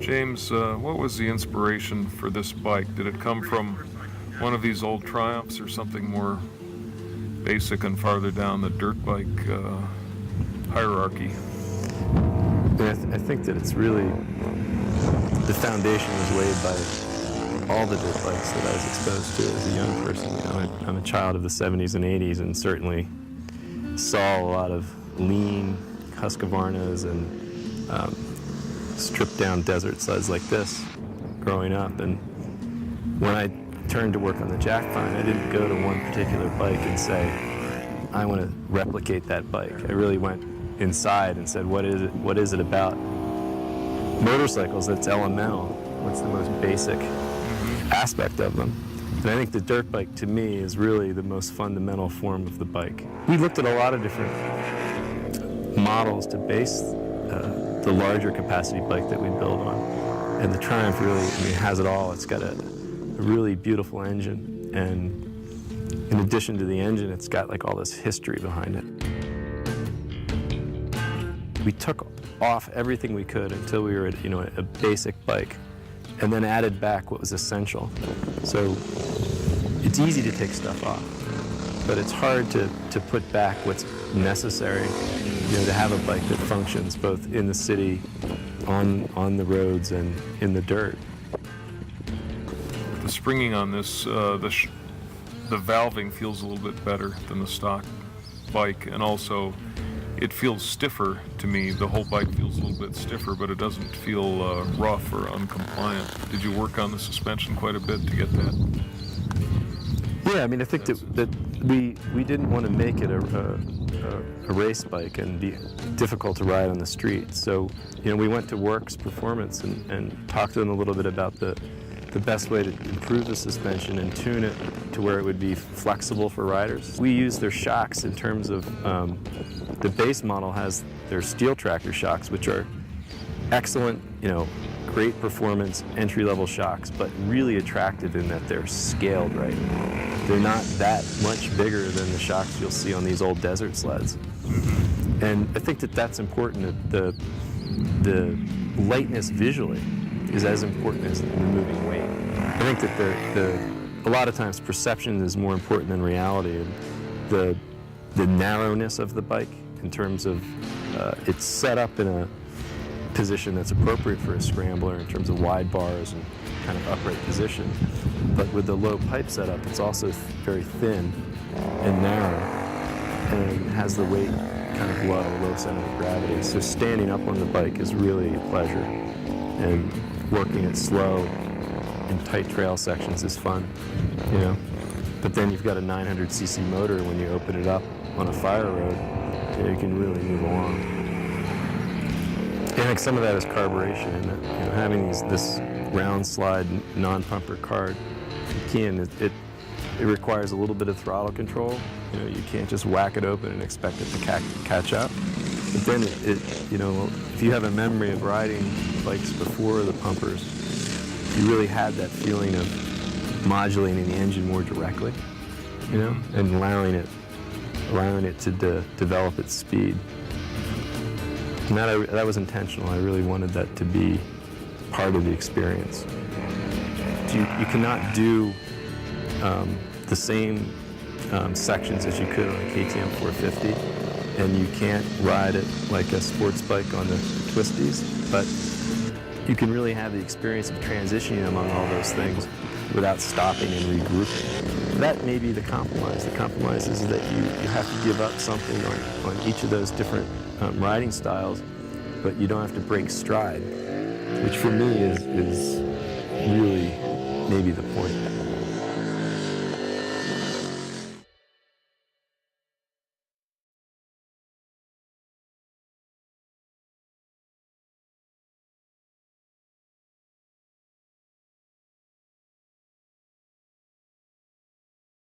James, what was the inspiration for this bike? Did it come from one of these old Triumphs or something more basic and farther down the dirt bike hierarchy? I think that it's really, the foundation was laid by all the dirt bikes that I was exposed to as a young person. You know, I'm a child of the 70s and 80s and certainly saw a lot of lean Husqvarnas and stripped down desert sleds like this growing up. And when I turned to work on the Jack Vine, I didn't go to one particular bike and say, I want to replicate that bike. I really went inside and said, what is it about motorcycles that's elemental? What's the most basic aspect of them? And I think the dirt bike, to me, is really the most fundamental form of the bike. We looked at a lot of different models to base the larger capacity bike that we build on. And the Triumph really, has it all. It's got a really beautiful engine. And in addition to the engine, it's got like all this history behind it. We took off everything we could until we were at, a basic bike, and then added back what was essential. So it's easy to take stuff off, but it's hard to put back what's necessary, to have a bike that functions both in the city, on the roads, and in the dirt. The springing on this, the valving feels a little bit better than the stock bike, and also it feels stiffer to me. The whole bike feels a little bit stiffer, but it doesn't feel rough or uncompliant. Did you work on the suspension quite a bit to get that? Yeah, I think that we didn't want to make it a race bike and be difficult to ride on the street. So, we went to Works Performance and talked to them a little bit about the best way to improve the suspension and tune it to where it would be flexible for riders. We use their shocks in terms of, the base model has their steel tractor shocks, which are excellent, great performance, entry-level shocks, but really attractive in that they're scaled right. They're not that much bigger than the shocks you'll see on these old desert sleds. And I think that that's important. That the lightness visually is as important as removing weight. I think that a lot of times perception is more important than reality. And the narrowness of the bike in terms of it's set up in a position that's appropriate for a scrambler in terms of wide bars and kind of upright position. But with the low pipe setup, it's also very thin and narrow and has the weight kind of low center of gravity. So standing up on the bike is really a pleasure. And working it slow in tight trail sections is fun, But then you've got a 900cc motor when you open it up on a fire road, you can really move along. And I think some of that is carburation, and having this round slide non-pumper card keying, it requires a little bit of throttle control. You can't just whack it open and expect it to catch up. But then if you have a memory of riding bikes before the pumpers, you really had that feeling of modulating the engine more directly, and allowing it to develop its speed. And that was intentional. I really wanted that to be part of the experience. You cannot do the same sections as you could on a KTM 450, and you can't ride it like a sports bike on the twisties, but you can really have the experience of transitioning among all those things without stopping and regrouping. That may be the compromise. The compromise is that you have to give up something on each of those different riding styles, but you don't have to break stride, which for me is really maybe the point.